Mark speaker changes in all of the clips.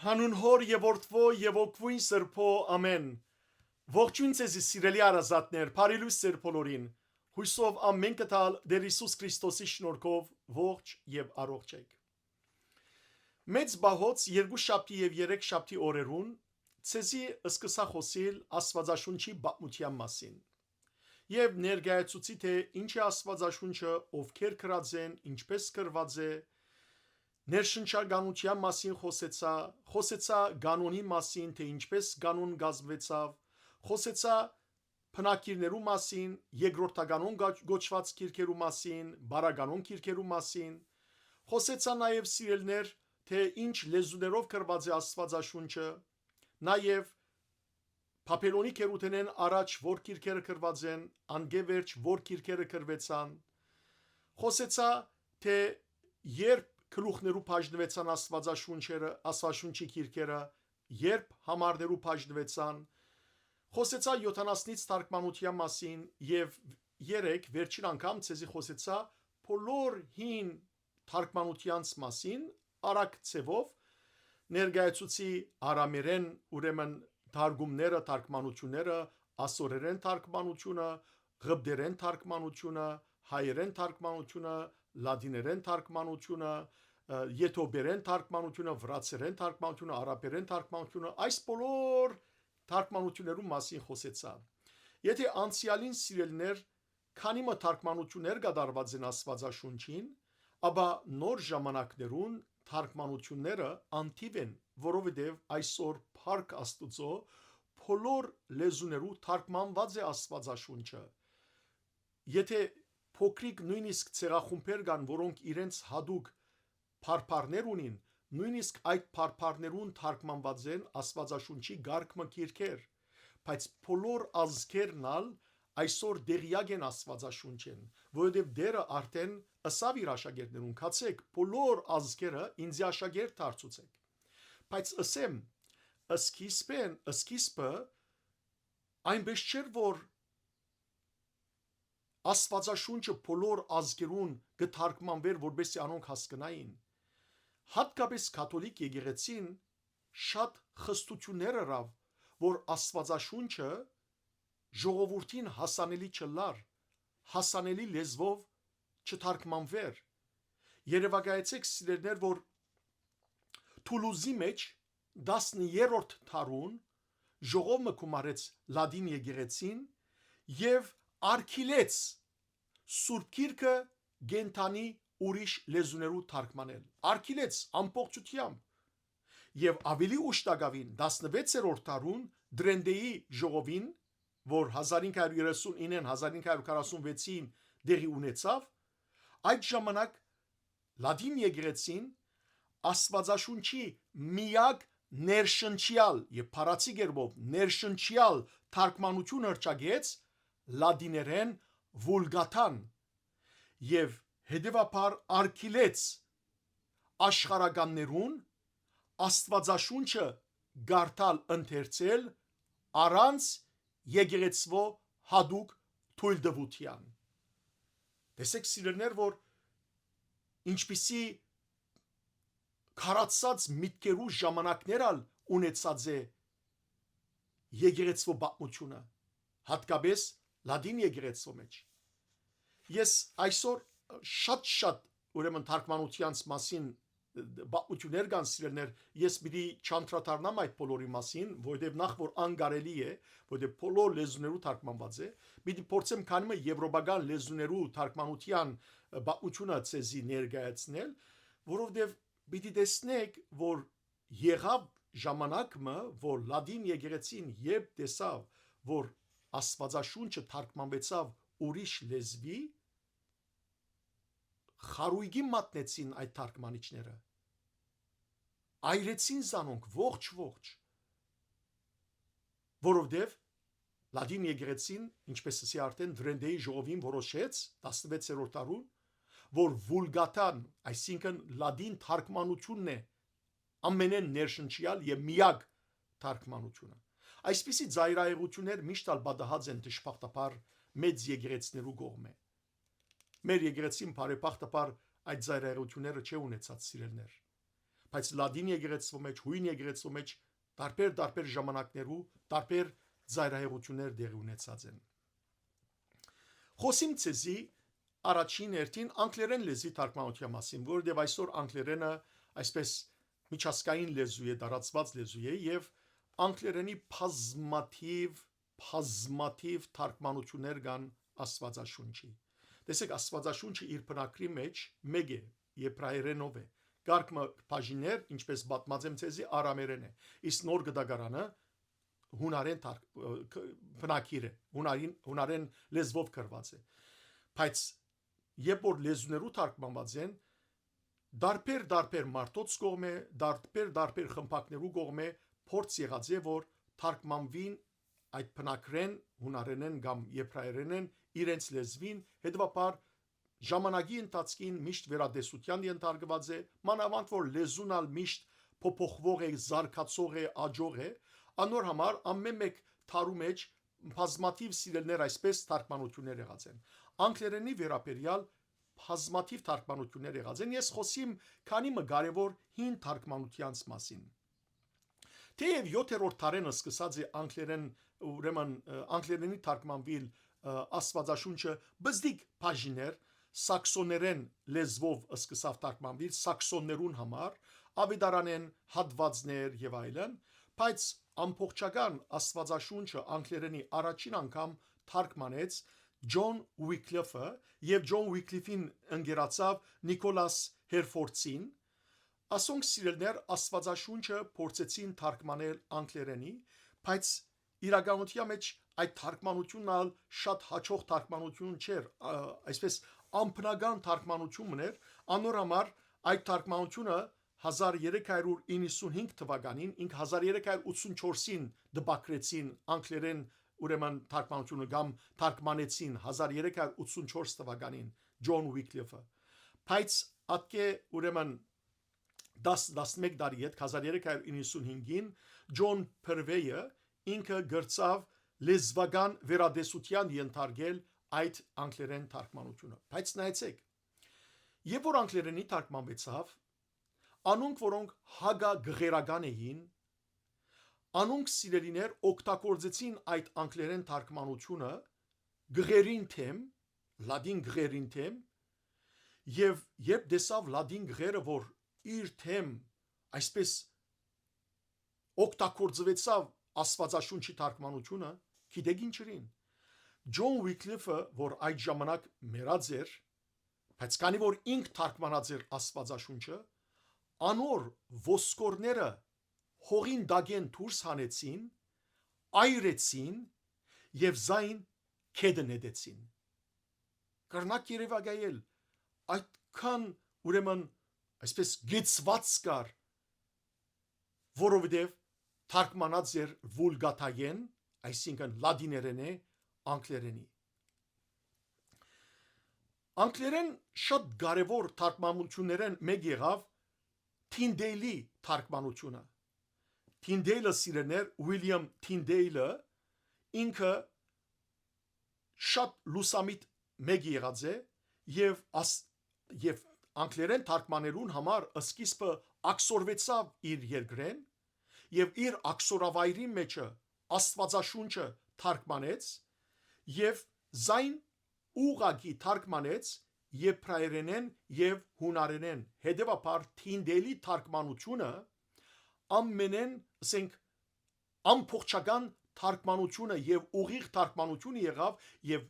Speaker 1: Հանուն հոր եւ որդվո եւ օգվույն սրբո ամեն։ Ողջույն ձեզ սիրելի արազատներ, բարելույս ձեր բոլորին։ Հույսով ամեն կտալ Տեր Հիսուս Քրիստոսի շնորհքով ողջ եւ առողջ եք։ Մեծ բահոց երկու շաբթի եւ երեք շաբթի օրերուն ցեզի սկսա խոսել Աստվածաշունչի բացության մասին։ Եվ ներկայացուցի թե ինչ է Աստվածաշունչը, ովքեր գրած են, ինչպես գրված է, ներշնչականության մասին խոսեցա կանոնի մասին, թե ինչպես կանոն կազմվեցավ, խոսեցա բնակիրներու մասին, երկրորդականոն գոչված քիրքերու մասին, բարականոն քիրքերու մասին, խոսեցա նաև սիրելներ, թե ինչ լեզուներով գրված է Աստվածաշունչը, նաև Փապելոնի քերութենեն առաջ որ քիրքերը գրված են, անգևերջ որ քիրքերը գրվեցան, խոսեցա թե երբ գլուխներու բաժնվեցան Աստվածաշունչի քիրքերը, երբ համարներու բաժնվեցան, խոսեցա 70-ից թարգմանության մասին եւ 3 վերջին անգամ ցեզի խոսեցա բոլոր հին թարգմանությանց մասին, արագ ցևով ներկայացուցի արամերեն, ուրեմն թարգումները, թարգմանությունները, ասորերեն թարգմանությունը, ղբդերեն թարգմանությունը, հայերեն թարգմանությունը, լատիներեն թարգմանությունը, եթոբերեն թարգմանությունը, վրացերեն թարգմանությունը, արաբերեն թարգմանությունը, այս բոլոր թարգմանություններու մասին խոսեցա։ Եթե անցյալին սիրելներ, քանի մը թարգմանություններ կատարված են Աստվածաշունչին, ապա նոր ժամանակներուն թարգմանությունները անթիվ են, որովհետև այսօր Փառք Աստուծո բոլոր լեզուներու թարգմանված է Աստվածաշունչը։ Եթե փոքրիկ նույնիսկ ցեղախումբեր կան, որոնք իրենց հadoop փարփարներ ունին, նույնիսկ այդ փարփարներուն թարգմանված են Աստվածաշունչի գարկմը քիրքեր, բայց բոլոր ազգերն այսօր դեղյակ են Աստվածաշունչին, որովհետև Տերը արդեն ըսավ իր աշակերտներուն, կացեք բոլոր ազգերը ինձ աշակերտ դարձուցեք։ Բայց ասեմ, սկիզբը այնպես չէր, որ Աստվածաշունչը բոլոր ազգերուն կթարգմանվեր, որպեսզի անոնք հասկանային։ Հատկապես կաթոլիկ եկեղեցին շատ խստություններ արավ, որ Աստվածաշունչը ժողովրդին հասանելի չլար, հասանելի լեզվով չթարգմանվեր։ Երևակայեցեք սիրելներ, որ Թուլուզի մեջ 10-րդ դարուն ժողովը կումարեց լատին եկեղեցին եւ արգիլեց Սուրբ Գիրքը գենթանի ուրիշ լեզուներու թարգմանել։ Արգիլեց ամբողջությամբ։ Եվ ավելի ուշ տակավին 16-րդ դարուն Դրենդեի ժողովին, որ 1539-1546-ին դեղի ունեցավ, այդ ժամանակ լատին եկեղեցին Աստվածաշունչի միակ ներշնչյալ եւ փառացի գերբով ներշնչյալ թարգմանություն հրճագեց լատիներեն վուլգաթան եւ հետեւաբար արգիլեց աշխարհականներուն Աստվածաշունչը գարտալ ընթերցել առանց եկեղեցվո հadoop թույլտվության։ Տեսեք սիրելներ, որ ինչպիսի քարացած միտքերու ժամանակներ ունեցած է եկեղեցվո պատմությունը, հատկապես լատին եկեղեցվո մեջ։ Ես այսօր շատ ուրեմն թարգմանությանց մասին պատմություններ կան սիրելներ, ես պիտի չանդրադառնամ այդ բոլորի մասին, որովհետև նախ որ անկարելի է, որովհետև բոլոր լեզուներու թարգմանված է, պիտի փորձեմ քանի եվրոպական լեզուներու թարգմանության պատմությունը ցեզի ներկայացնել, որովհետև պիտի տեսնեք, որ եղավ ժամանակը, որ լատին եկեղեցին երբ տեսավ, որ Աստվածաշունչը թարգմանվեցավ ուրիշ լեզվի, խարույկի մատնեցին այդ թարգմանիչները, այրեցին զանոնք ողջ, որովհետև լատին եկեղեցին, ինչպես ասի արդեն Դրենդեի ժողովին որոշեց 16-րդ դարուն, որ վուլգաթան, այսինքն լատին թարգմանությունն է ամենեն ներշնչյալ եւ միակ թարգմանությունը։ Այսպիսի ծայրահեղություններ միշտ պատահած են դժբախտաբար մեծ եկեղեցիներու կողմէ։ Մեր եկեղեցին բարեբախտաբար այդ ծայրահեղությունները չի ունեցած սիրելներ։ բայց լադին եկեղեցու մեջ, հույն եկեղեցու մեջ տարբեր ժամանակներու տարբեր ծայրահեղություններ դեղի ունեցած են։ Խոսիմ ցեզի առաջին հերթին անգլերեն լեզվի թարգմանության մասին, որովհետև այսօր անգլերենը այսպես միջազգային լեզու է, տարածված լեզու է եւ անգլերենի բազմաթիվ թարգմանություններ կան Աստվածաշունչի։ Տեսեք, Աստվածաշունչը իր բնակրի մեջ մեկ է, եբրայերենով է։ Կարգ բաժիններ, ինչպես պատմած եմ ցեզի, արամերեն է։ Իսկ նոր գդագարանը հունարեն բնակիր է, հունարեն լեզվով գրված է։ Բայց երբ որ լեզուներու թարգմանված են, դարբեր մարդոց կողմէ, դարբեր խմբակներու կողմէ փորձ եղած է, որ թարգմանվին այդ բնակրեն, հունարենեն կամ եբրայերենեն իրենց լեզվին, հետևաբար ժամանակի ընթացքին միշտ վերադեսության ենթարկված է, մանավանդ որ լեզունալ միշտ փոփոխվող է, զարգացող է, աճող է, անոր համար ամեն մեկ թարու մեջ բազմաթիվ սիրելներ այսպես թարգմանություններ եղած են։ Անգլերենի վերաբերյալ բազմաթիվ թարգմանություններ եղած են։ Ես խոսիմ քանի մը կարևոր հին թարգմանությանց մասին։ Թեև 7-րդ դարենը սկսած է անգլերեն, ուրեմն անգլերենի թարգմանվել Աստվածաշունչը բզդիկ բաժիներ, սաքսոներեն լեզվով սկսավ թարգմանվել սաքսոններուն համար, ավետարանեն հատվածներ եւ այլն, բայց ամբողջական Աստվածաշունչը անգլերենի առաջին անգամ թարգմանեց Ջոն Ուիկլիֆը եւ Ջոն Ուիկլիֆին ընկերացավ Նիկոլաս Հերֆորդին։ Ասոնք սիրելներ Աստվածաշունչը փորձեցին թարգմանել անգլերենի, բայց իրականության մեջ այդ թարգմանությունն ալ շատ հաջող թարգմանություն չէր, այսպես ամբնական թարգմանություն էր, անոր համար այդ թարգմանությունը 1395 թվականին, 1384-ին դպակրեցին անգլերեն ուրեմն թարգմանությունը կամ թարգմանեցին 1384 թվականին Ջոն Ուիկլիֆը, բայց ատկե ուրեմն 10-11 տարի հետ 1395-ին Ջոն Փրվեյը ինքը գրծավ լեզվական վերադեսության ենթարկել այդ անգլերեն թարգմանությունը։ Բայց նայեցեք, երբ որ անգլերենի թարգմանվեցավ, անոնք որոնք հագագղերական էին, անոնք սիրելիներ օգտագործեցին այդ անգլերեն թարգմանությունը գղերին թեմ, լադին գղերին թեմ, եւ երբ դեսավ լադին գղերը, որ իր թեմ այսպես օգտագործվեցավ Աստվածաշունչի թարգմանությունը, գիտեք ինչրին։ Ջոն Ուիկլիֆը, որ այդ ժամանակ մեռած էր, բայց քանի որ ինք թարգմանած էր Աստվածաշունչը, անոր ոսկորները հողին դագեն դուրս հանեցին, այրեցին եւ զայն քեդը նետեցին։ Կրնակ երևակայել այդքան ուրեմն այսպես գեցված կար, որովհետև թարգմանած էր վուլգաթայեն, այսինքն լադիներեն է, անգլերենի։ Անգլերեն շատ կարևոր թարգմանություններն մեկ եղավ Թինդեյլի թարգմանությունը։ Թինդեյլը սիրեներ Ուիլյամ Թինդեյլը ինքը շատ լուսամիտ մեկ եղած է եւ անգլերեն թարգմանելուն համար սկիզբը աքսորվեցավ իր երկրեն եւ իր աքսորավայրի մեջը Աստվածաշունչը թարգմանեց եւ զայն ուղագի թարգմանեց եբրայերենեն եւ հունարենեն, հետեւաբար Թինդեյլի թարգմանությունը ամենեն, ասենք, ամբողջական թարգմանությունը եւ ուղիղ թարգմանությունը եղավ եւ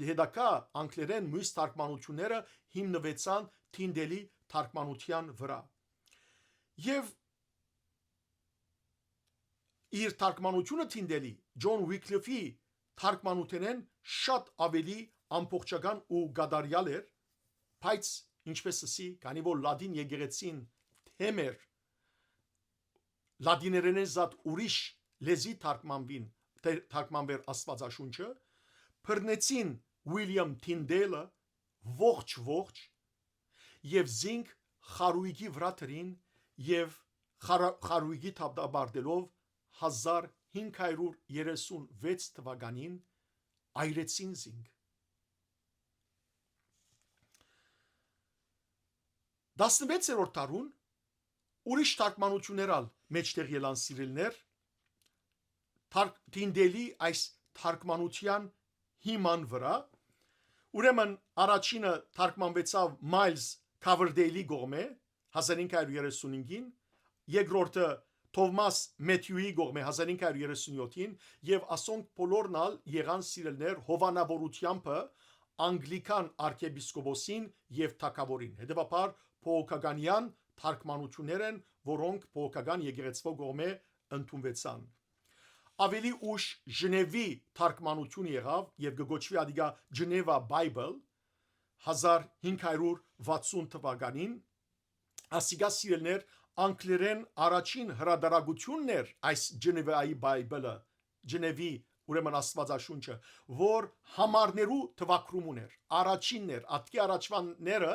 Speaker 1: հետագա անգլերեն մյուս թարգմանությունները հիմնվեցան Թինդեյլի թարգմանության վրա։ Եվ իր թարգմանությունը Թինդեյլի Ջոն Ուիկլիֆի թարգմանությունեն շատ ավելի ամբողջական ու գադարյալ էր, բայց ինչպես ասի, քանի որ լադին եկեղեցին թեմեր լադիներենի զատ ուրիշ լեզի թարգմանվեր Աստվածաշունչը, բռնեցին Ուիլյամ Թինդեյլը ողջ եւ զինք խարույկի վրա դրին եւ խարույկի թափաբարտելով 1536 թվականին այրեցին զինք։ 16-րդ դարուն ուրիշ թարգմանություններ ալ մեջտեղ ելան սիրելներ թինդելի այս թարգմանության հիման վրա ուրեմն առաջինը թարգմանվեցավ Miles Coverdale-ի կողմէ 1535-ին երկրորդը Թովմաս Մեթյուի կողմէ 1537-ին եւ ասոնք բոլորն ալ եղան սիրելներ հովանավորությամբ անգլիկան arczepiskopos-ին եւ թագավորին հետեւաբար փողոքականյան թարգմանություններ են որոնք փողոքական եկեղեցվո կողմէ ընդունվեցան ավելի ուշ Ժնևի թարգմանություն եղավ եւ գոչվի ադիգա Geneva Bible 1560 թվականին ասիգա սիրելներ անգլերեն առաջին հրադարագությունն էր այս Geneva-ի Bible-ը Geneva-ի ուրեմն աստվածաշունչը որ համարներու թվակրում ուներ առաջինն էր ատկի առաջվանները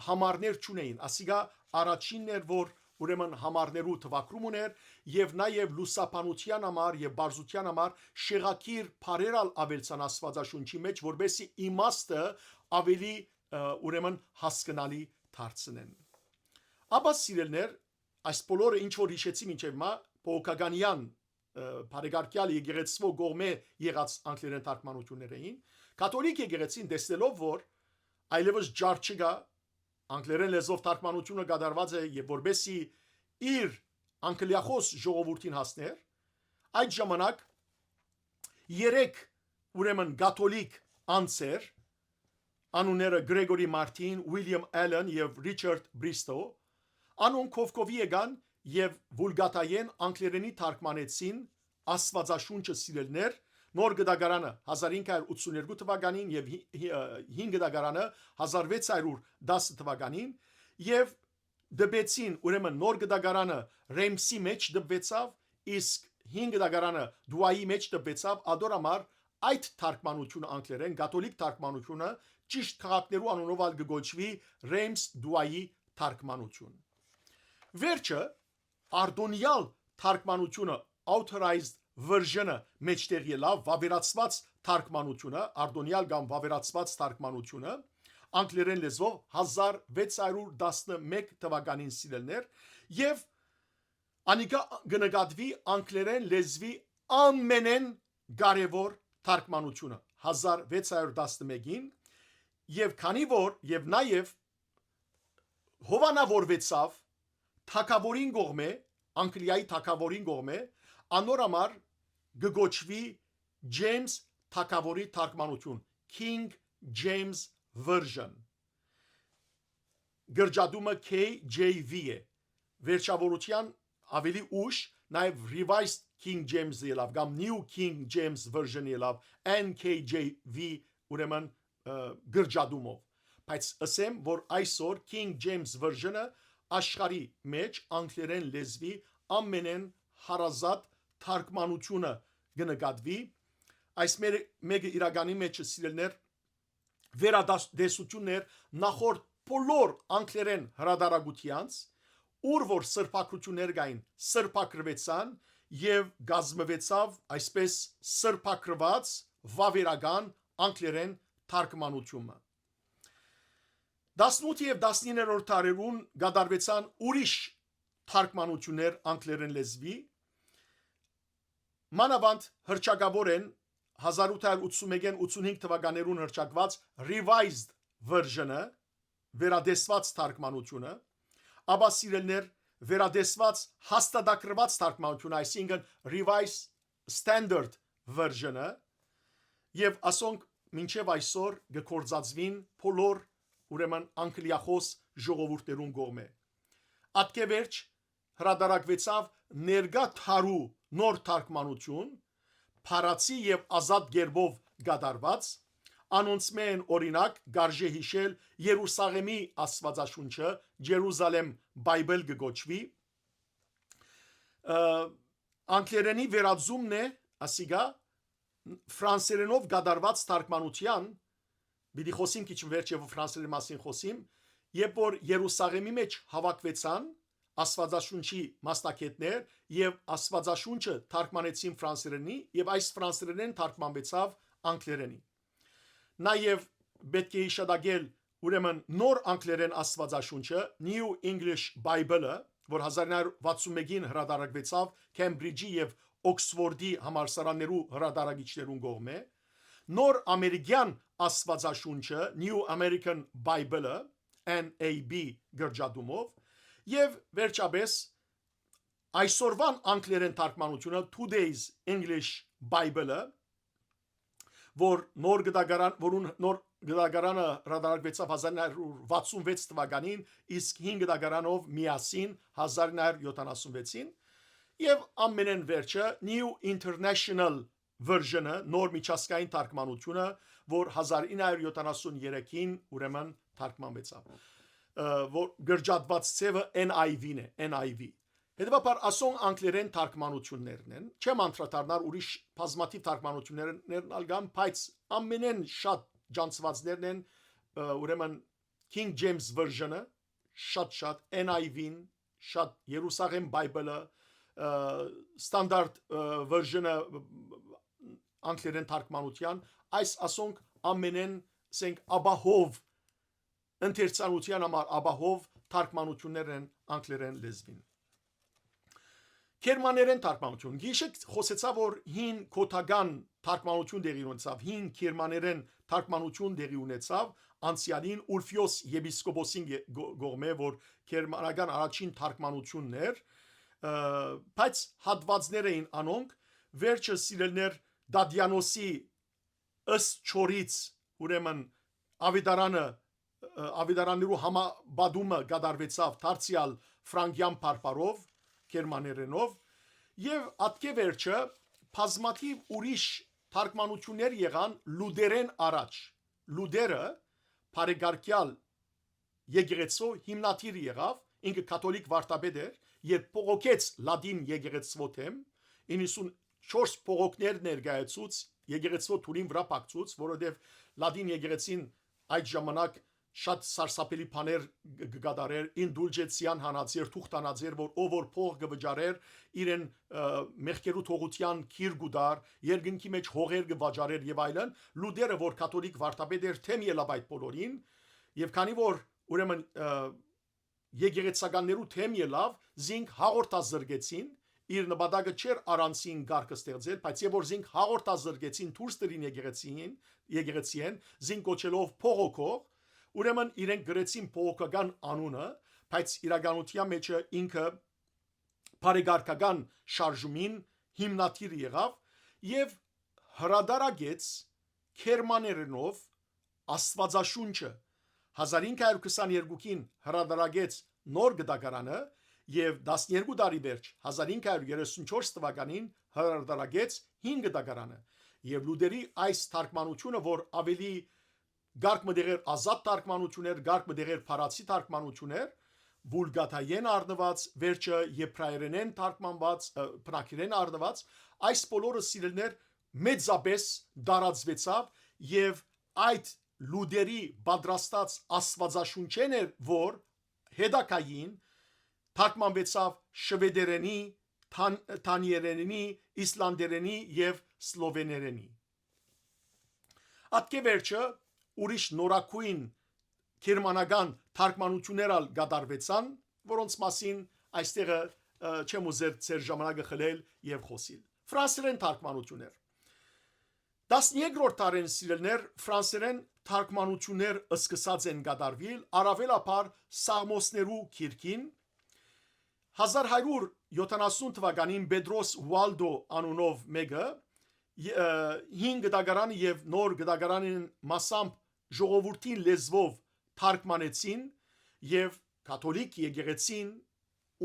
Speaker 1: համարներ չունեին ասիգա առաջինն էր որ ուրեմն համարներու թվակրում ուներ եւ նաեւ լուսապանության համար եւ բարձության համար շեղակիր բարերալ ավելցան աստվածաշունչի մեջ որբեսի իմաստը ավելի ուրեմն հասկանալի դարձնեն ապա սիրելներ այս բոլորը ինչ որ հիշեցի մինչեւ մա փողոքականյան բարեկարգյալ եկեղեցվո կողմէ եղած անգլերեն թարգմանություններ էին կաթոլիկ եկեղեցին տեսնելով որ այլևս ջար չկա անգլերեն լեզվով թարգմանությունը կատարված է եւ որբեսի իր անգլիախոս ժողովրդին հասներ այդ ժամանակ երեք ուրեմն կաթոլիկ անձեր անունները Գրեգորի Մարտին, Ուիլյամ Ալեն եւ Ռիչարդ Բրիստո անոնք կովկովի եկան եւ վուլգատայեն անգլերենի թարգմանեցին աստվածաշունչը սիրելներ նոր գդագարանը 1582 թվականին եւ 5 գդագարանը 1610 թվականին եւ դբեցին ուրեմն նոր գդագարանը Ռեմսի մեջ դբեցավ իսկ 5 գդագարանը Դուայի մեջ դբեցավ ադորամար այդ թարգմանությունը անգլերեն կաթոլիկ թարգմանությունը ճիշտ քաղաքներու անունով ալ գոչվի Ռեմս Դուայի թարգմանություն վերջը արդոնյալ թարգմանությունը authorized version-ը մեջտեղ ելավ վավերացված թարգմանությունը արդոնյալ կամ վավերացված թարգմանությունը անգլերեն լեզվով 1611 թվականին սիրելներ եւ անիկա գնկատվի անգլերեն լեզվի ամենեն կարևոր թարգմանությունը 1611-ին եւ քանի որ եւ նաեւ հովանավորվեցավ թագավորին կողմէ Անգլիայի թագավորին կողմէ անորամար գոչվի James թագավորի թարգմանություն King James version գրջադումը KJV է վերջավորության ավելի ուշ նաև revised King James ելավ կամ New King James version ելավ NKJV ուրեմն գրջադումով բայց ասեմ որ այսօր King James version-ը աշխարհի մեջ անգլերեն լեզվի ամենեն հարազատ թարգմանությունը գնկատվի այս մեկը իրականի մեջ սիրելներ վերադասություններ նախորդ բոլոր անգլերեն հրադարագությանց ուր որ սրբակրություններ կային սրբակրվեցան եւ գազմվեցավ այսպես սրբակրված վավերական անգլերեն թարգմանությունը 18 եւ 19-րդ դարերուն գդարվեցան ուրիշ թարգմանություններ անգլերեն լեզվի մանավանդ հրճակավոր են 1881-85 թվականներուն հրճակված revised version-ը վերադեսված թարգմանությունը ապա սիրելներ վերադեսված հաստատակրված թարգմանությունը այսինքն revised standard version-ը եւ ասոնք մինչեւ այսօր գործածվին բոլոր ուրեմն անգլիախոս ժողովուրդներուն կողմէ ատկեվերջ հրադարակվեցավ ներգա թարու նոր թարգմանություն փարացի եւ ազատ գերբով գդարված անոնցմեն օրինակ գարժե հիշել Երուսաղեմի աստվածաշունչը Jerusalem Bible գոչվի անգլերենի վերածումն է ասիգա ֆրանսերենով գդարված թարգմանության Բիդի խոսիմ քիչ վերջ եւ ֆրանսերենի մասին խոսիմ երբ որ Երուսաղեմի մեջ հավաքվեցան աստվածաշունչի մասնակիցներ եւ աստվածաշունչը թարգմանեցին ֆրանսերենի եւ այս ֆրանսերենեն թարգմանվեցավ անգլերենի նաեւ պետք է հիշադակել ուրեմն նոր անգլերեն աստվածաշունչը New English Bible-ը որ 1961-ին հրադարագվեցավ Քեմբրիջի եւ Օքսֆորդի համալսարաններու հրադարագիչներուն կողմէ, նոր ամերիկյան աստվածաշունչը New American Bible-ը NAB գրճատումով եւ վերջապես այսօրվան անգլերեն թարգմանությունը Today's English Bible-ը, որուն նոր գդագարանը հրադարագվեցավ 1966 թվականին, իսկ 5 գդագարանով միասին 1976-ին, եւ ամենեն վերջը New International Version-ը, նոր միջազգային թարգմանությունը, որ 1973-ին ուրեմն թարգմանվեցավ, որ գրճատված ցևը NIV-ն է, NIV։ Հետևաբար ասոն անգլերեն թարգմանություններն են, չեմ անդրադառնալ ուրիշ բազմաթիվ թարգմանություններն ալգան, բայց ամենեն շատ ջանցվածներն են ուրեմն King James Version-ը, շատ NIV-ն, շատ Երուսաղեմ Bible-ը, Standard Version-ը անգլերեն թարգմանության, այս ասոնք ամենեն ասենք աբահով ընթերցանության համար աբահով թարգմանություններ են անգլերեն լեզվին։ Գերմաներեն թարգմանություն։ Գիշեք խոսեցա, որ հին կոթական թարգմանություն դեղի ունեցավ, հին գերմաներեն թարգմանություն դեղի ունեցավ անցյալին Ուլֆիոս եպիսկոպոսին կողմէ, որ գերմանական առաջին թարգմանությունն էր, բայց հատվածներ էին անոնք, վերջը սիրելներ Դադիանոսի ըստ չորից ուրեմն ավետարաններու համաբադումը կատարվեցավ դարձյալ ֆրանկյան բարբարով գերմաներենով եւ ատկե վերջը բազմաթիվ ուրիշ թարգմանություններ եղան լուդերեն առաջ։ Լուդերը բարեգարկյալ եկեղեցու հիմնադիր եղավ, ինքը կաթոլիկ վարդապետ էր, երբ փողոքեց լադին եկեղեցու թեմ 94 փողոքներ ներկայացուց եկեղեցու թուրին վրա փակցուց, որովհետեւ լադին եկեղեցին այդ ժամանակ շատ սարսափելի բաներ կգադարեր, ինդուլջենցիան հանածեր, թուղթանածեր, որ ով որ փող կվճարեր, իրեն մեղքերու թողության քիր գուդար, երկնքի մեջ հողեր կվաճառեր եւ այլն, լուդերը որ կաթոլիկ վարդապետ էր, թեմ ելավ այդ բոլորին, եւ քանի որ ուրեմն եկեղեցականներու թեմ ելավ, զինք հաղորդազրկեցին, իր նպատակը չէր առանցին գարկը ստեղծել, բայց եւ որ զինք հաղորդազրկեցին դուրս դրին եկեղեցին, զինք կոչելով փողոքող, ուրեմն իրենք գրեցին փողոքական անունը, բայց իրականության մեջ ինքը բարեգարկական շարժումին հիմնադիր եղավ եւ հրադարագեց գերմաներենով աստվածաշունչը 1522-ին հրադարագեց նոր գդագարանը եւ 12 տարի վերջ 1534 թվականին հրադարագեց 5 գդագարանը եւ լուդերի այս թարգմանությունը, որ ավելի գարկ մդեղեր ազատ թարգմանություններ, գարկ մդեղեր փարացի թարգմանություններ, վուլգաթայեն առնված, վերջը եբրայերեն թարգմանված, բնակիրեն առնված, այս բոլորը սիրելներ մեծապես դարածվեցավ եւ այդ լուդերի պատրաստած աստվածաշունչեն էր, որ հետակային թարգմանվեցավ շվեդերենի, թանիերենի, իսլանդերենի եւ սլովեներենի։ Ատկե վերջը ուրիշ նորակույն գերմանական թարգմանություններ ալ կատարվեցան, որոնց մասին այստեղը չեմ ուզեր ծեր ժամանակը խլել եւ խոսիլ։ Ֆրանսերեն թարգմանություններ 13-րդ դարին սիրելներ ֆրանսերեն թարգմանություններ սկսած են կատարվել առավելաբար Սաղմոսներու գիրքին 1170 թվականին Պետրոս Ուալդո անունով մեկը 5 գդագարան եւ նոր գդագարանին մասամբ ժողովրդին լեզվով թարգմանեցին եւ կաթոլիկ եկեղեցին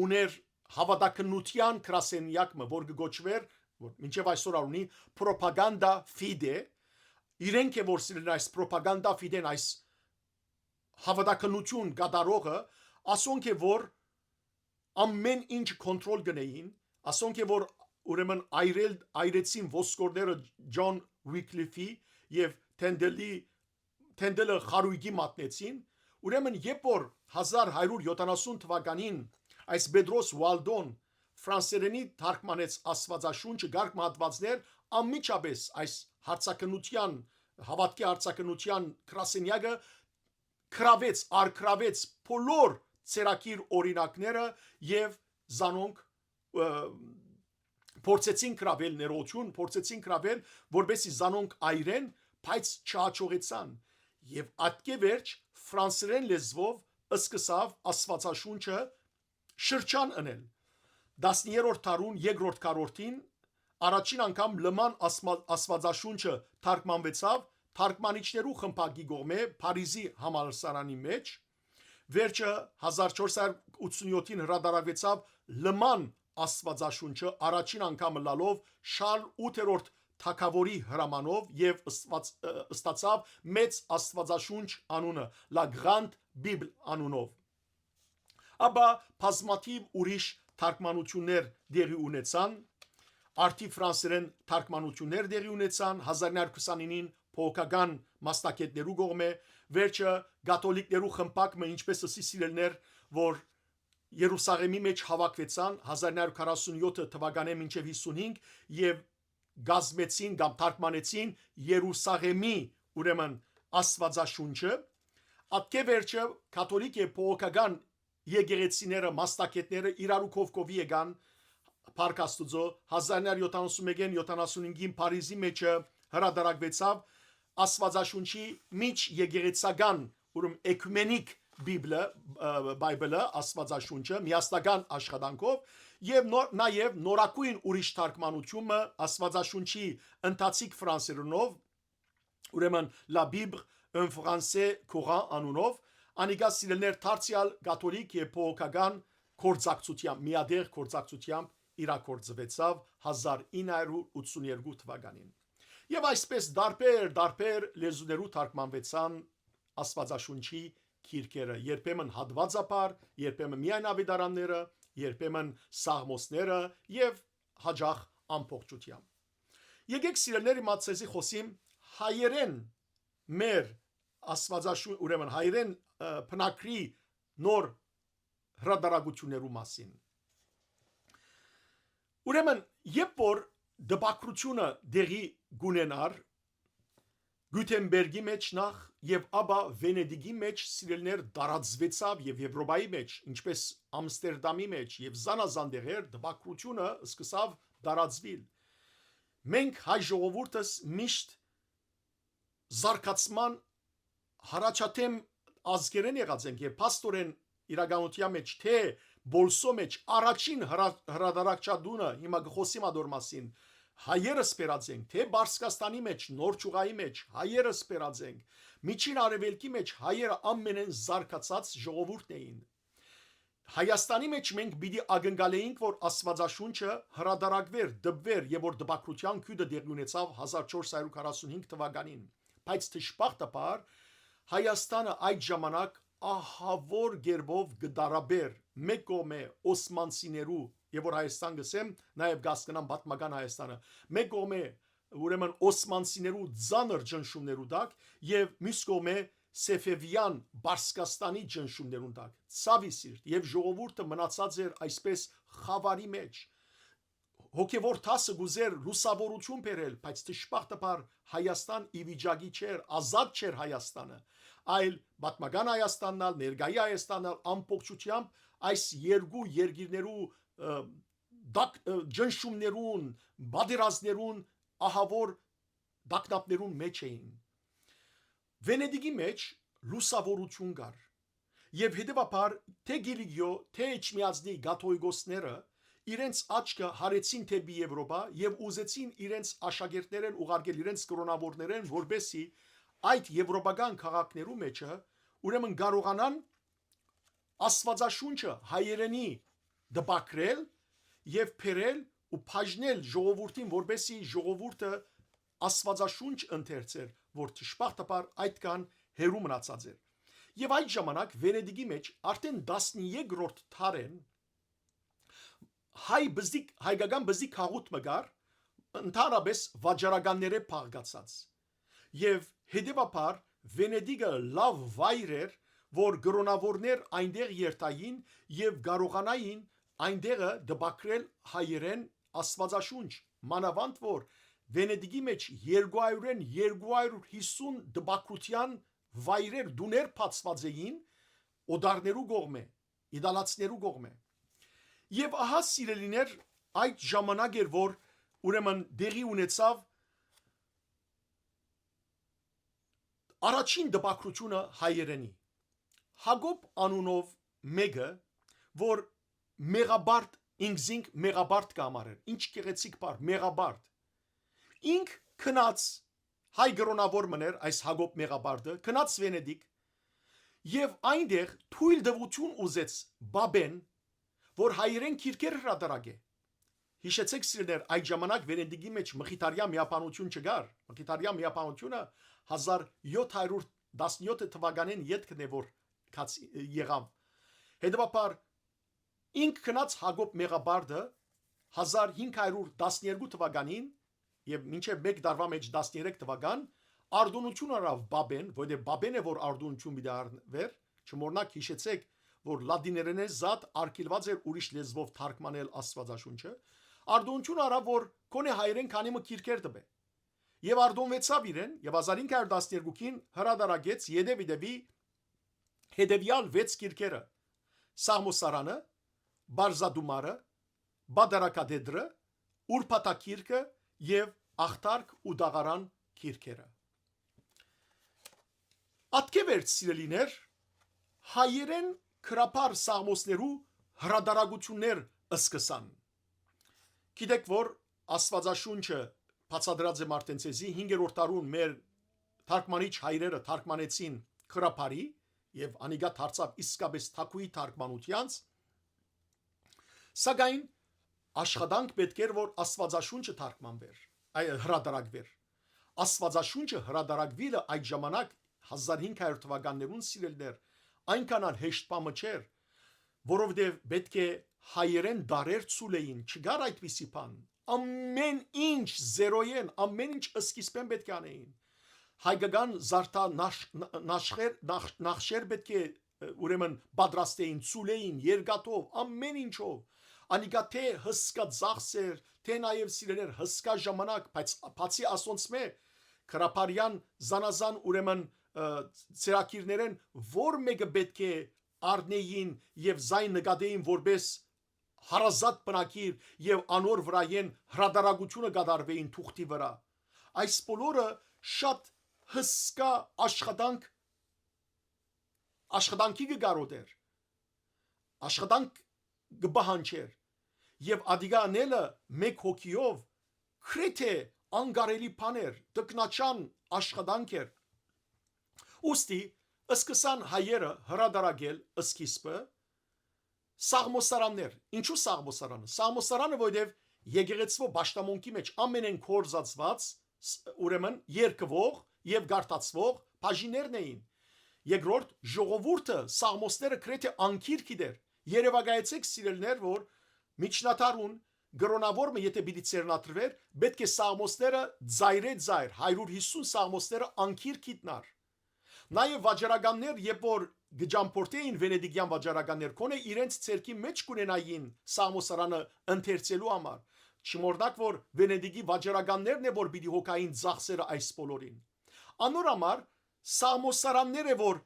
Speaker 1: ուներ հավատակնության գրասենյակը, որ գոչվեր, որ մինչև այսօր ունի propaganda fide, իրենք է որ սիրեն այս propaganda fide-ն, այս հավատակնություն կատարողը, ասոնք է որ ամեն ինչ կոնտրոլ գնեին, ասոնք է որ ուրեմն այրեցին ոսկորները Ջոն Ուիկլիֆի եւ Թենդելը խարույկի մատնեցին, ուրեմն երբ որ 1170 թվականին այս Պետրոս Ուալդոն ֆրանսերենի թարգմանեց աստվածաշունչը գարկ մատվածներ անմիջապես այս հարցակնության հավատքի հարցակնության գրասենյակը քրավեց, արկրավեց բոլոր ցերակիր օրինակները եւ զանոնք փորձեցին կրավել ներողություն, փորձեցին կրավել, որբեսի զանոնք այրեն, բայց չհաջողեցան։ Եվ ատկե վերջ ֆրանսերեն լեզվով սկսավ Աստվածաշունչը շրջան ընել։ 10-րդ դարուն երկրորդ քառորդին առաջին անգամ լման Աստվածաշունչը թարգմանվեցավ թարգմանիչներու խմբակի կողմէ Փարիզի համալսարանի մեջ։ Վերջը 1487-ին հրատարակվեցավ լման Աստվածաշունչը առաջին անգամ լալով Շարլ 8-րդ թագավորի հրամանով եւ ստացավ մեծ Աստվածաշունչ անունը La Grande Bible անունով։ Աբա բազմաթիվ ուրիշ թարգմանություններ դեղի ունեցան, արդի ֆրանսերեն թարգմանություններ դեղի ունեցան 1929-ին փոքական մասնակետներու կողմէ, վերջը կաթոլիկներու խմբակը ինչպես սիրելներ, որ Երուսաղեմի մեջ հավաքվեցան 1947 թվականի մինչև 55 եւ գազմեցին կամ թարգմանեցին Երուսաղեմի ուրեմն Աստվածաշունչը, ատկե վերջը կաթոլիկ եւ փոքական եկեղեցիները մասնակետները իրարու կողքովի եկան Փարք Աստուծո 1971-75-ին Փարիզի մեջ հրատարակվեցավ Աստվածաշունչի միջ եկեղեցական ուրեմն էկումենիկ Բայբլը Աստվածաշունչը միասնական աշխատանքով եւ նաեւ նորակույն ուրիշ թարգմանությունը Աստվածաշունչի ընթացիկ ֆրանսերենով ուրեմն La Bible en français courant անունով անիկա սիրելներ դարձյալ կաթոլիկ եւ փոքական կորցակցությամբ միադեղ կորցակցությամբ իրակորձվեցավ 1982 թվականին եւ այսպես դարբեր լեզուներու թարգմանվեցան Աստվածաշունչի քիրքերը երբեմն հատվածապար, երբեմն միայն ավետարանները, երբեմն սաղմոսները եւ հաջող ամբողջությամբ։ Եկեք սիրելներ իմացեզի խոսիմ հայերեն մեր Աստվածաշունչ ուրեմն հայերեն բնակրի նոր հրատարակություններու մասին։ Ուրեմն երբ որ դպակրությունը դեղի գունենար Գութենբերգի մեջ նախ եւ ապա Վենեդիգի մեջ սիրելներ դարածվեցավ եւ Եվրոպայի մեջ, ինչպես Ամստերդամի մեջ եւ զանազան դեղեր դպակրությունը սկսավ դարածվել։ Մենք հայ ժողովուրդս միշտ զարգացման հարաճատեմ ազգերեն եղած ենք եւ փաստորեն իրականության մեջ թե բոլսո մեջ առաջին հրադարակչադունը հիմա գխոսի մադոր մասին հայերը սպերած ենք, թե Բարսկաստանի մեջ, Նոր Ճուղայի մեջ հայերը սպերած ենք, միջին արևելքի մեջ հայերը ամենեն զարգացած ժողովուրդն էին։ Հայաստանի մեջ մենք պիտի ակնկալեինք, որ Աստվածաշունչը հրադարակվեր, դպվեր եւ որ դպակրության քյուդը դեղի ունեցավ 1445 թվականին, բայց դժբախտաբար Հայաստանը այդ ժամանակ ահավոր գերբով գդարաբեր մեկ կողմէ օսմանցիներու եւ որ Հայաստան գսեմ նաեւ գասկնան պատմական Հայաստանը մեկ կողմէ ուրեմն օսմանցիներու ցաներ ճնշումներու դակ եւ մյուս կողմէ Սեֆևյան Բարսկաստանի ճնշումներուն դակ ցավի սիրտ եւ ժողովուրդը մնացած էր այսպես խավարի մեջ հոգեվոր տասը գուզեր լուսավորություն բերել բայց դժբախտաբար Հայաստան ի վիճակի չէր ազատ չէր Հայաստանը այլ պատմական Հայաստանն ներգայի Հայաստանն ամբողջությամբ այս երկու երկիրներու ջնշումներուն բادرազներուն ահավոր դակնապներուն մեջ էին Վենեդիգի մեջ լուսավորություն կար եւ հետեւաբար թե Գիլիգիո թե Էջմիածնի գաթողիկոսները իրենց աչքը հարեցին թեպի Եվրոպա եւ ուզեցին իրենց աշակերտներեն ուղարկել իրենց կրոնավորներեն որբեսի այդ եվրոպական քաղաքներու մեջը ուրեմն կարողանան Աստվածաշունչը հայերենի դպակրել եւ փերել ու բաժնել ժողովրդին որբեսի ժողովուրդը Աստվածաշունչ ընթերցեր որ դժբախտաբար այդքան հերու մնացած էր եւ այդ ժամանակ Վենեդիգի մեջ արդեն 13-րդ դարեն հայկական բզիկ քաղուտ մգար ընդհանրապես վաճառականները փաղկացած եւ հետեւաբար Վենեդիգը լավ վայր էր որ գրոնավորներ այնտեղ երթային եւ կարողանային այնտեղը դպակրել հայերեն Աստվածաշունչ մանավանդ որ Վենեդիգի մեջ 200-ն 250 դպակրության վայրեր դուներ բացված էին օդարներու կողմէ իդալացիներու կողմէ։ Եվ ահա սիրելիներ, այդ ժամանակ էր, որ ուրեմն դեղի ունեցավ առաջին դպակրությունը հայերենի։ Հակոբ անունով մեկը, որ մեղաբարդ ինքզինք մեղաբարդ կամարեր, ինչ գեղեցիկ բառ, մեղաբարդ։ Ինք քնած հայ գրոնավոր մներ այս Հակոբ մեղաբարդը, քնած Վենեդիկ եւ այնտեղ թույլ դվություն ուզեց Բաբեն, որ հայերեն քիրքեր հրադարագե։ Հիշեցեք սիրներ, այդ ժամանակ Վենեդիկի մեջ մխիթարյա միապանություն չկար։ Մխիթարյա միապանությունը 1717 թվականին յետքն է որ եղավ։ Հետևաբար ինք քնած Հակոբ մեղաբարդը 1512 թվականին եւ մինչեւ 1 դարվա մեջ 13 թվական արդոնություն արավ Բաբեն, որտեղ Բաբեն է որ արդոնություն մի դարվեր, չմոռնաք հիշեցեք, որ լատիներենը զատ արկելված էր ուրիշ լեզվով թարգմանել Աստվածաշունչը, արդոնություն արավ որ կոնե հայերեն քանի մը քիրքեր տվե։ Եվ արդոնվեցավ իրեն եւ 1512-ին հրադարագեց Եդեվիդեվի հետևյալ 6 քիրքերը. Սաղմոսարանը, Բարզադումարը, Բադարակադեդրը, Ուրփաթակիրքը եւ Ախտարք ու Դաղարան քիրքերը։ Ատկևերց սիրելիներ, հայերեն քրապար սաղմոսներու հրադարագություններ սկսան։ Գիտեք որ Աստվածաշունչը բացադրած է Մարտենցեզի 5-րդ տարուն մեր թարգմանիչ հայրերը թարգմանեցին քրապարի եւ անիգա դարձավ իսկապես թակուի թարգմանությանց, սակայն աշխատանք պետք էր որ Աստվածաշունչը թարգմանվեր, հրադարագվեր։ Աստվածաշունչը հրադարագվելը այդ ժամանակ 1500 թվականներուն սիրելներ այնքան հեշտ բան չէր, որովհետև պետք է հայերեն դարեր ցուլեին, չգար այդպիսի բան։ Ամեն ինչ զերոյեն, ամեն ինչ սկիզբեն պետք է անեին։ Հայկական զարդա նախշեր պետք է ուրեմն պատրաստեին, ցուլեին, երկաթով, ամեն ինչով։ Անիկա թե հսկա ծախսեր, թե նաև սիրելեր հսկա ժամանակ, բայց բացի ասոնցմե քրապարյան զանազան ուրեմն ծրակիրներեն որ մեկը պետք է առնեին եւ զայն նկատեին որպես հարազատ բնակիր եւ անոր վրայեն հրադարագությունը կատարվեին թուղթի վրա։ Այս բոլորը շատ հսկա աշխատանքի կգարոդեր, աշխատանք կբահանջեր եւ ադիգանելը մեկ հոգիով քրեթե անգարելի բաներ, տկնաճան աշխատանք էր։ Ոստի սկսան հայերը հրադարագել սկիզբը սաղմոսարաններ։ Ինչու սաղմոսարանը։ Սաղմոսարանը որովհետև եկեղեցվո պաշտամունքի մեջ ամենեն կորզածված ուրեմն երկվող եւ գարտացվող բաժիններն էին։ Երկրորդ ժողովուրդը սաղմոսները քրեթե անկիր գիտեր։ Երևակայեցեք սիրելներ, որ միջնատարուն գրոնավորը եթե պիտի ծերնատրվեր, պետք է սաղմոսները ծայրե 150 սաղմոսները անկիր գիտնար։ Նաև վաճառականներ, երբ որ գջամփորտեին վենեդիկյան վաճառականներ, կոնե իրենց ցերկի մեջ կունենային սաղմոսարանը ընթերցելու համար։ Չմոռնաք, որ վենեդիկի վաճառականներն է որ պիտի հոգային ծախսերը այս բոլորին։ Անոր համար սաղմոսարաններ է որ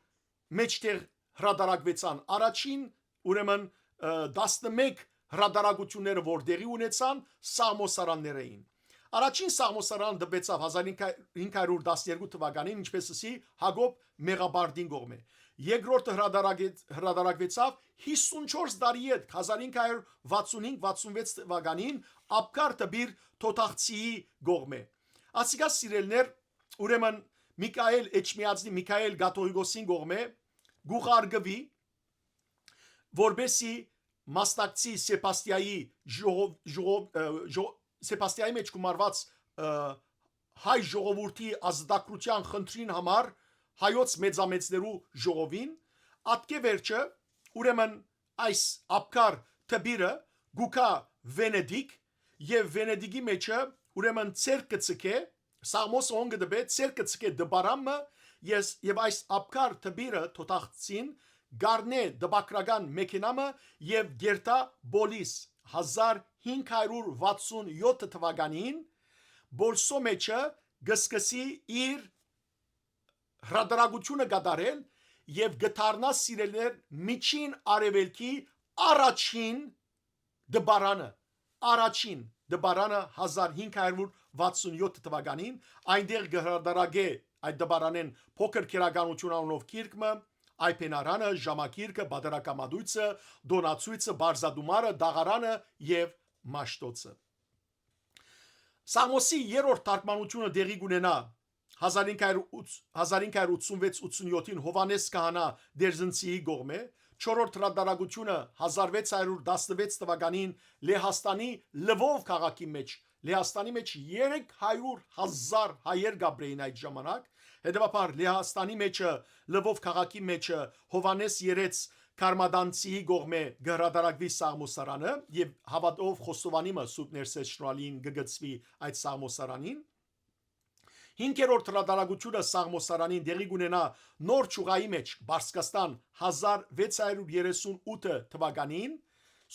Speaker 1: մեջտեղ հրադարագվեցան։ Առաջին ուրեմն 11 հրադարագությունները որ դեղի ունեցան սաղմոսարաններ էին։ Առաջին սաղմոսարանը դպեցավ 1512 թվականին, ինչպես ասի Հակոբ մեղաբարդին կողմէ։ Երկրորդը հրադարագվեցավ 54 տարի հետ 1565-66 թվականին Աբկար տբիր Թոթաղցիի կողմէ։ Ասիկա սիրելներ, ուրեմն Միքայել Էջմիածնի Միքայել Գաթողիկոսին կողմէ գուղարգվի, որբեսի մասնակցի Սեպաստիայի մեջ գումարված հայ ժողովրդի ազատագրության խնդրին համար հայոց մեծամեծներու ժողովին, ատկե վերջը ուրեմն այս Աբկար տբիրը գուկա Վենեդիկ եւ Վենեդիկի մեջը ուրեմն ցերկցկե Սաղմոս օնգը դբե ցերկցկե դբարամը եւ այս Աբկար տբիրը Թոթաղցին գարնե դբակրական մեքենամը եւ գերտա բոլիս 1567 թվականին բոլսո մեջը գսկսի իր հրադարագությունը կատարել եւ գտարնա սիրելներ միջին արևելքի առաջին դբարանը 1567 թվականին այնտեղ գհրադարագե այդ դբարանեն փոքր քերականություն անունով քիրկը այփենարանը ժամակիրկը բادرակամադույցը դոնացույցը բարձադումարը դաղարանը եւ մաշտոցը Սամոսի երրորդ թարգմանությունը դեղի կունենա 1586-87-ին Հովանես Քահանա Դերզնցիի կողմէ, չորրորդ հրատարակությունը 1616 թվականին Լեհաստանի Լվով քաղաքի մեջ, Լեհաստանի մեջ 300,000 հայեր գաբրեին այդ ժամանակ, հետևաբար Լեհաստանի մեջը Լվով քաղաքի մեջը Հովանես երեց Կարմադանցիի կողմէ գհրատարակվի Սաղմոսարանը եւ հավատով Խոստովանիմը Սուրբ Ներսես Շնորհալին գգծվի այդ Սաղմոսարանին Հինգերորդ հրատարակությունը Սաղմոսարանին դեղի կունենա նոր ճուղայի մեջ Բարսկաստան 1638 թվականին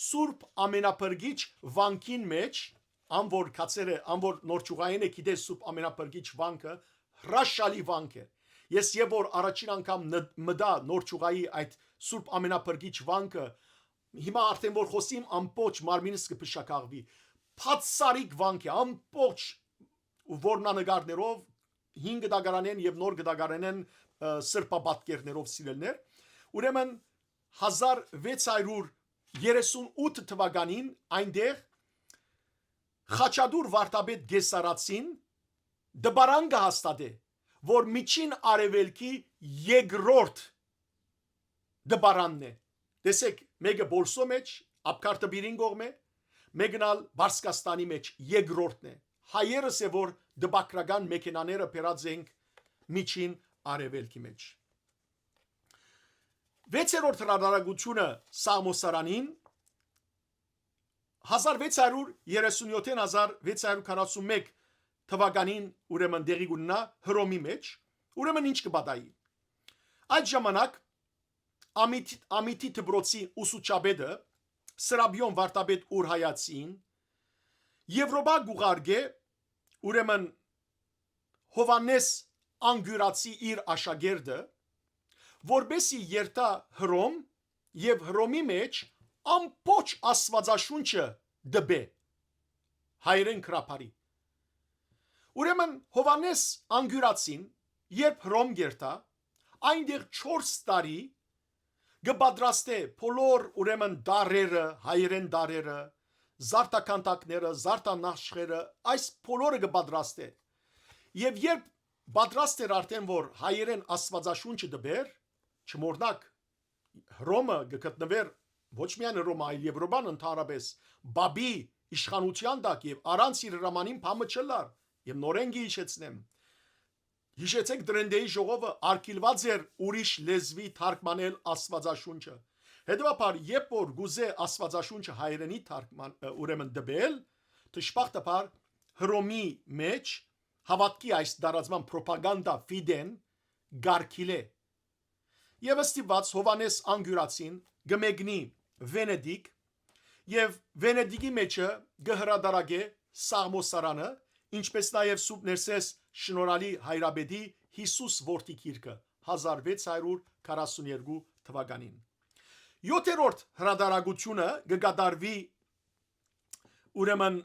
Speaker 1: Սուրբ Ամենափրկիչ վանքին մեջ անոր կացերը անոր նոր ճուղային է գիտես Սուրբ Ամենափրկիչ վանքը հրաշալի վանք է ես եւ որ առաջին անգամ մտա նոր ճուղայի այդ Սուրբ Ամենափրկիչ վանքը հիմա արդեն որ խոսիմ ամբողջ մարմինս կփշակաղվի փածարիկ վանք է ամբողջ որնանկարներով 5 դագարանեն եւ նոր դագարանեն սրբապատկերներով սիրելներ ուրեմն 1638 թվականին այնտեղ Խաչադուր Վարդապետ Գեսարացին դբարան կհաստատե որ միջին արևելքի երկրորդ դբարանն է տեսեք մեկը Բոլսո մեջ ապկարտը բիրին կողմե մեկնալ Բարսկաստանի մեջ երկրորդն է հայերս է որ դբակրական մեքենաները բերած ենք միջին արևելքի մեջ վեցերորդ հրատարակությունը Սաղմոսարանին 1637-1641 թվականին ուրեմն դեղի կունենա Հռոմի մեջ ուրեմն ինչ կբադայի այդ ժամանակ Ամիթի դբրոցի ուսուցչաբեդը Սրաբիոն Վարդապետ Ուրհայացին Եվրոպա գուղարգե ուրեմն Հովանես Անգյուրացի իր աշակերտը որբեսի երթա Հռոմ եւ Հռոմի մեջ ամբողջ Աստվածաշունչը դբե հայերեն քրապարի ուրեմն Հովանես Անգյուրացին երբ Հռոմ երթա այնտեղ 4 տարի գբադրաստե բոլոր ուրեմն դարերը հայերեն դարերը զարտականտակները զարտանաշխերը այս բոլորը գբադրաստե եւ երբ պատրաստ էր արդեն որ հայերեն Աստվածաշունչը դբեր չմոռնակ Հռոմը գտնվեր ոչ միայն Հռոմը այլ Եվրոպան ընդհանրապես Բաբի իշխանության տակ եւ առանց իր հրամանին փամը չլար եւ նորեն գիշեցնեմ հիշեցեք Դրենդեի ժողովը արկիլված էր ուրիշ լեզվի թարգմանել Աստվածաշունչը հետեւաբար երբ որ գուզե Աստվածաշունչը հայերենի թարգման ուրեմն դբել դժբախտաբար Հռոմի մեջ հավատքի այս դարածման ռոպագանդա ֆիդեն գարկիլե եւ ըստիված Հովանես Անգյուրացին գմեգնի Վենեդիկ եւ Վենեդիկի մեջը գհրադարագե Սաղմոսարանը ինչպես նաեւ Սուրբ Ներսես Շնորհալի Հայրաբեդի Հիսուս որդի գիրքը 1642 թվականին 7-րդ հրադարագությունը կգադարվի ուրեմն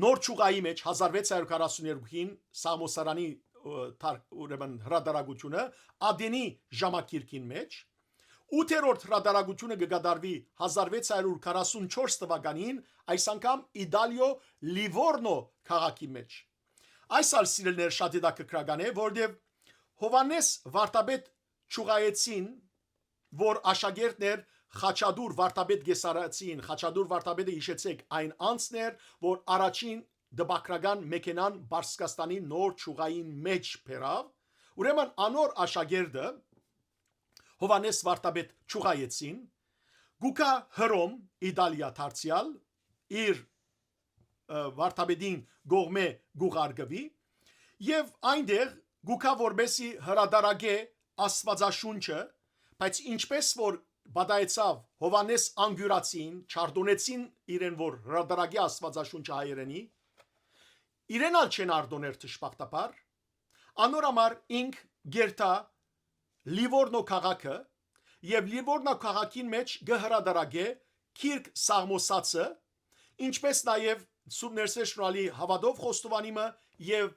Speaker 1: նոր ճուղայի մեջ 1642-ին Սաղմոսարանի ուրեմն հրադարագությունը Ադենի ժամակիրքին մեջ 8-րդ հրադարագությունը կգադարվի 1644 թվականին այս անգամ Իդալիո Լիվորնո քաղաքի մեջ այս սիրելներ շատ հետաքրքրական է որտեղ Հովանես Վարդապետ ճուղայեցին որ աշակերտներ Խաչադուր Վարդապետ Գեսարացին Խաչադուր Վարդապետը հիշեցեք այն անձներ որ առաջին դբակրական մեքենան Բարսկաստանի նոր ճուղային մեջ բերավ ուրեմն անոր աշակերտը Հովանես Վարդապետ ճուղայեցին գուկա Հռոմ Իտալիա դարձյալ իր Վարդապետին գողմե գուղարգվի եւ այնտեղ գուկա որբեսի հրադարագե Աստվածաշունչը բայց ինչպես որ բադայեցավ Հովանես Անգյուրացին չարդոնեցին իրեն որ հրադարագի Աստվածաշունչը հայերենի իրենալ չեն արդոներ դժբախտաբար անոր համար ինք գերտա Լիվորնո քաղաքը եւ Լիվորնա քաղաքին մեջ գհրադարագե Քիրք Սաղմոսացը, ինչպես նաեւ Սուրբ Ներսես Շնորհալի հավատով խոստովանիմը եւ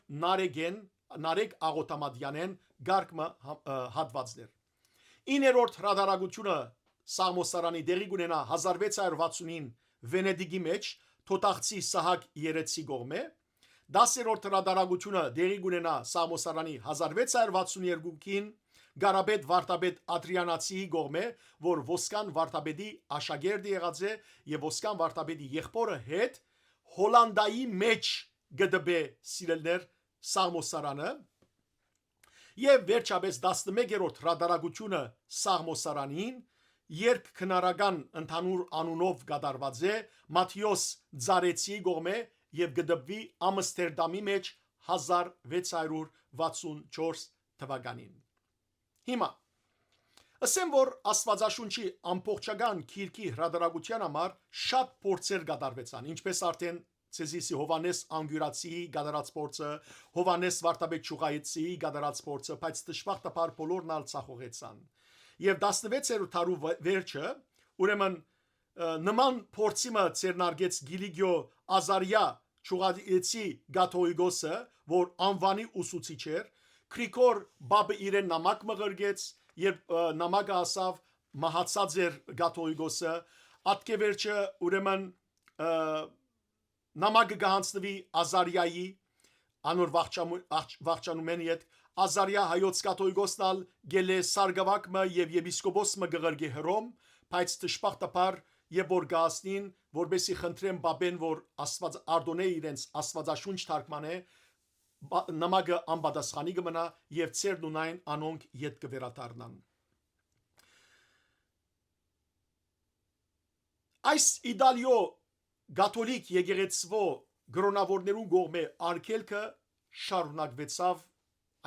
Speaker 1: Նարեկ Աղոտամադյանեն գարկմը հատվածներ։ 9-րդ հրադարագությունը Սաղմոսարանի դեղի գունենա 1669 Վենեդիգի մեջ Թոթաղցի Սահակ Երեցի գողմե, 10-րդ հրադարագությունը դեղի գունենա Սաղմոսարանի 1662-ին Գարաբեդ Վարդապետ Ադրիանացիի գողմե, որ Ոսկան Վարդապետի աշակերտը եղած է եւ Ոսկան Վարդապետի եղբորը հետ Հոլանդայի մեջ գդբե սիրելներ Սաղմոսարանը եւ վերջապես 11-րդ հրադարագությունը Սաղմոսարանին երկ քնարական ընդհանուր անունով գդարված է Մատթեոս Ձարեցի գողմե եւ գդբվի Ամստերդամի մեջ 1664 թվականին։ Հիմա ասեմ որ Աստվածաշունչի ամբողջական քիրքի հրադարագության համար շատ փորձեր կատարվեցան, ինչպես արդեն ցեզիսի Հովանես Անգյուրացիի գդարած փորձը, Հովանես Վարդապետ Շուղայեցիի գդարած փորձը, բայց դժբախտաբար բոլորն ալ ցախողեցան։ Եվ 16-րդ դարու վերջը, ուրեմն նման փորձիմը ցերնարգեց Գիլիգիո Ազարիա Շուղայեցի Գաթողիկոսը, որ անվանի ուսուցիչ էր, Գրիգոր Բաբը իրեն նամակ մղրգեց, երբ նամակը ասավ մահացած էր Գաթողիկոսը, ատկեվերջը ուրեմն նամակը գանցնվի Ազարիայի անոր վաղճանումեն հետ Ազարիա հայոց կաթողիկոսնալ գելե սարգավակմը եւ եպիսկոպոսը գղրգե հռոմ, բայց դժբախտաբար եւ որ գասնին որբեսի խնդրեն բաբեն որ Աստված արդոնե իրենց Աստվածաշունչ թարգմանե նամակը անպատասխանի կմնա եւ ցերն ունայն անոնք յետ կվերադառնան։ Այս Իտալիո Կաթոլիկ եկեղեցվո գրոնավորներու գողմե արգելքը շարունակվեցավ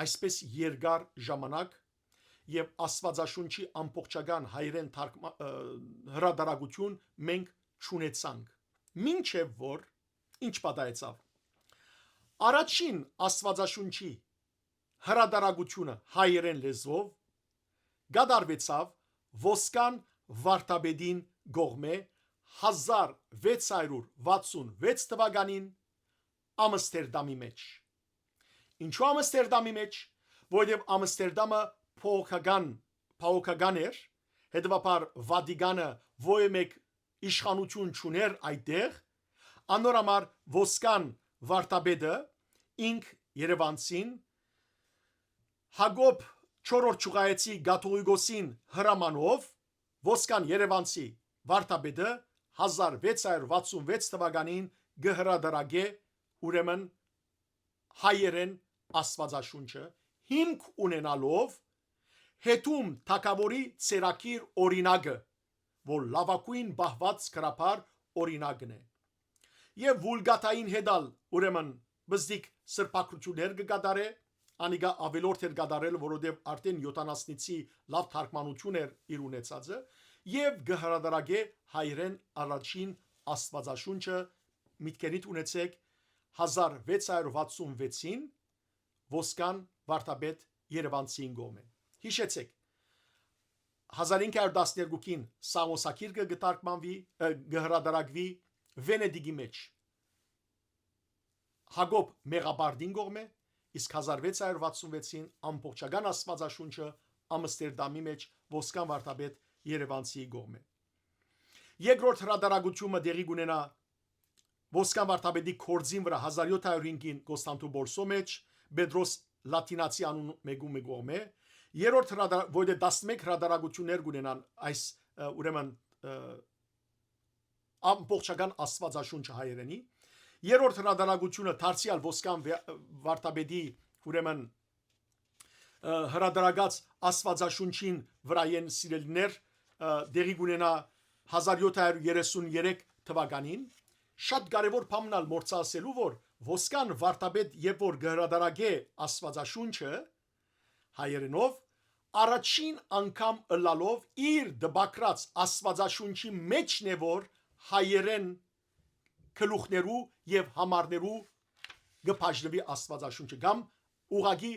Speaker 1: այսպես երկար ժամանակ եւ Աստվածաշունչի ամբողջական հայերեն հրադարագություն մենք չունեցանք մինչև որ ինչ պատահեցավ առաջին Աստվածաշունչի հրադարագությունը հայերեն լեզվով կատարվեցավ Ոսկան Վարդապետին գողմե 1666 թվականին Ամստերդամի մեջ։ Ինչու Ամստերդամի մեջ, որովհետև Ամստերդամը փողոքական էր, հետևաբար Վատիկանը ոչ մեկ իշխանություն չուներ այդտեղ, անոր համար Ոսկան Վարդապետը ինք Երևանցին Հակոբ 4-րդ Շուղայեցի Գաթողիկոսին հրամանով Ոսկան Երևանցի Վարդապետը 1666 թվականին գհրադարագե ուրեմն հայերեն Աստվածաշունչը հիմք ունենալով հետում թագավորի ցերակիր օրինակը որ լավագույն բահված գրաբար օրինակն է եւ վուլգատային հետալ ուրեմն բզդիկ սրբակրություններ կգադարե անիգա ավելորդ էր գադարել որովհետեւ արդեն 70-ի լավ թարգմանություն էր իր ունեցածը եւ գհրադարագե հայերեն առաջին Աստվածաշունչը միտքերից ունեցեք 1666-ին Ոսկան Վարդապետ Երևանցին գոմե հիշեցեք 1512-ին Սամոսակիրկը գտարկմանվի գհրադարագվի Վենեդիգի մեջ Հակոբ Մեղաբարդին գողմե իսկ 1666-ին ամբողջական Աստվածաշունչը Ամստերդամի մեջ Ոսկան Վարդապետ Երևանցի գողմե երկրորդ հրադարագությունը դեղի կունենա Ոսկան Վարդապետի կորձին վրա 1705-ին Կոստանդնուպոլսո մեջ Պետրոս Լատինացի անուն մեգում գողմե երրորդ որը 11 հրադարագություններ կունենան այս ուրեմն ամբողջական Աստվածաշունչը հայերենի երրորդ հրադարագությունը դարձյալ Ոսկան Վարդապետի ուրեմն հրադարագած Աստվածաշունչին վրայեն սիրելիներ դեղի կունենա 1733 թվականին շատ կարևոր բանալ մորցասելու որ Ոսկան Վարդապետ երբ որ գհրադարագե Աստվածաշունչը հայերենով առաջին անգամ ըլլալով իր դբակրած Աստվածաշունչի մեջն է որ հայերեն գլուխներու եւ համարներու գբաժնվի Աստվածաշունչը կամ ուղագի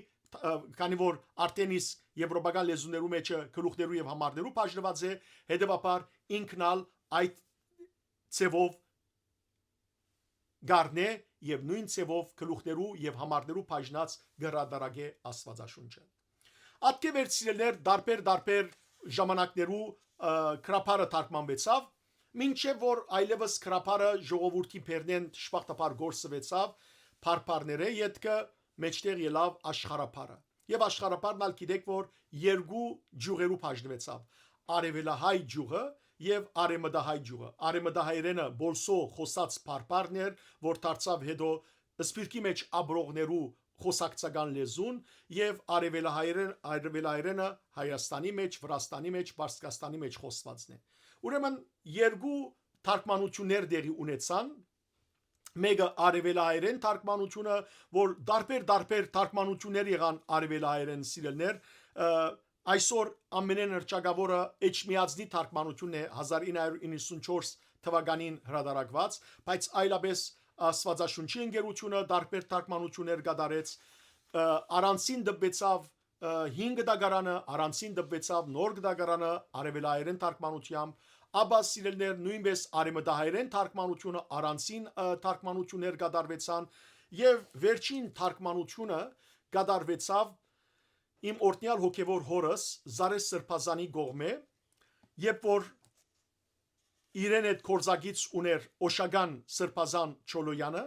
Speaker 1: քանի որ Արտենիս եվրոպական լեզուներու մեջ գլուխներու եւ համարներու բաժնված է, հետեւաբար ինքնալ այդ ցևով գարնե եւ նույն ցևով գլուխներու եւ համարներու բաժնած գրադարագե Աստվածաշունչը։ Ատկե վերցիլներ դարբեր ժամանակներու քրափարը թարգմանվեցավ, մինչև որ այլևս քրափարը ժողովրդի բերնեն շփախտապար գործվեցավ, փարփարները յետքը մեջտեղ ելավ աշխարհապարը։ Եվ աշխարհապարն ալ գիտեք որ երկու ջուղերու բաժնվեցավ, արևելահայ ջուղը եւ արեմդահայ ջուղը։ Արեմդահայերենը բոլսո խոսած փարփարներ, որ դարձավ հետո սպիրկի մեջ աբրողներու խոսակցական լեզուն եւ արևելահայերենը Հայաստանի մեջ, Վրաստանի մեջ, Պարսկաստանի մեջ խոսվածն է։ Ուրեմն երկու թարգմանություններ դերի ունեցան, մեկը արևելահայերեն թարգմանությունը, որ դարբեր թարգմանություններ եղան արևելահայերեն սիրելներ, այսօր ամենեն հռչակավորը Էջմիածնի թարգմանությունն է 1994 թվականին հրատարակված, բայց այլապես Աստվածաշունչի ընկերությունը դարբեր թարգմանություններ կատարեց, առանցին դպեցավ 5 դագարանը, առանցին դպեցավ նոր դագարանը արևելահայերեն թարգմանությամբ, ապա սիրելներ նույնպես արեմդահայերեն թարգմանությունը առանցին թարգմանություններ կատարվեցան եւ վերջին թարգմանությունը կատարվեցավ իմ օրտնյալ հոգևոր հորս Զարես Սրբազանի կողմէ, երբ որ իրեն այդ կորզագից ուներ Օշագան Սրբազան Չոլոյանը,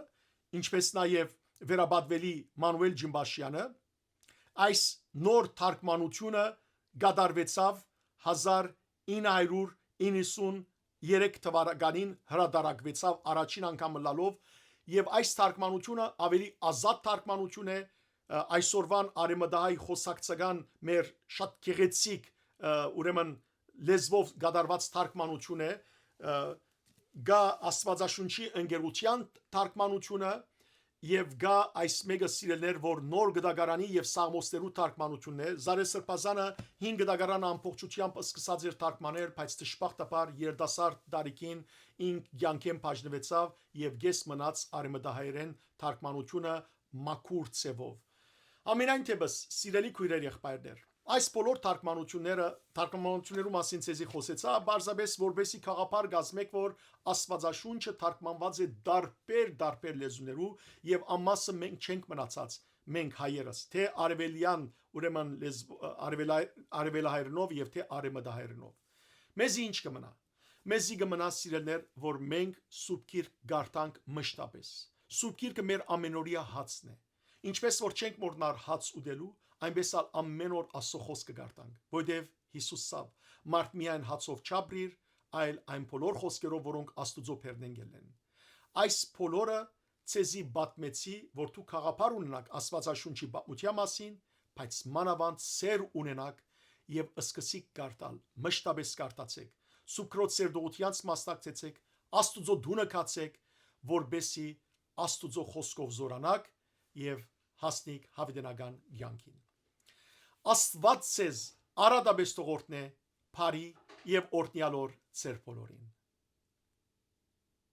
Speaker 1: ինչպես նաև վերաբադվելի Մանուել Ջիմբաշյանը, այս նոր թարգմանությունը կատարվեցավ 1993 թվականին հրատարակվեցավ առաջին անգամ լալով եւ այս թարգմանությունը ավելի ազատ թարգմանություն է այսօրվան արեմդահայ խոսակցական մեր շատ գեղեցիկ ուրեմն լեզվով կատարված թարգմանություն է գա Աստվածաշունչի ընկերության թարգմանությունը եւ գա այս մեկը սիրելներ որ նոր գդագարանի եւ Սաղմոսներու թարգմանությունն է Զարես Սրբազանը 5 գդագարան ամբողջությամբ սկսած էր թարգմանել բայց դժբախտաբար երդասարդ դարիքին ինքյան բաժնվեցավ եւ գես մնաց արեմդահայերեն թարգմանությունը մաքուր ցևով ամենայն թեպս սիրելի քույրեր եղբայրներ այս բոլոր թարգմանություններու մասին ցեզի խոսեցա բարձաբես որբեսի խաղապար գազմեք որ Աստվածաշունչը թարգմանված է դարբեր լեզուներու եւ ամասը մենք չենք մնացած մենք հայերս թե արևելյան ուրեմն արևելահայերենով եւ թե արեմդահայերենով մեզի ինչ կմնա մեզի կմնա սիրելներ որ մենք սուրբ գիրք գարտանք մշտապես սուրբ գիրքը մեր ամենօրյա հացն է ինչպես որ չենք մոռնար հաց ուտելու այնպես ալ ամեն օր Աստծո խոսքը գարտանք որովհետև Հիսուս ասավ մարդ միայն հացով չապրիր այլ այն բոլոր խոսքերով որոնք Աստուծո բերնեն գելեն այս բոլորը ցեզի բատմեցի որ դու խաղապար ունենաք Աստվածաշունչի պատմության մասին բայց մանավանդ սեր ունենաք եւ սկսիկ գարտալ մշտապես գարտացեք սուքրոց սերդողությանց մասնակցեցեք Աստուծո դունը կացեք որբեսի Աստուծո խոսքով զորանաք եւ հասնիկ հավիտենական կյանքին Աստված ցեզ արադաբես տողորտնե բարի եւ օրտնյալոր ծեր բոլորին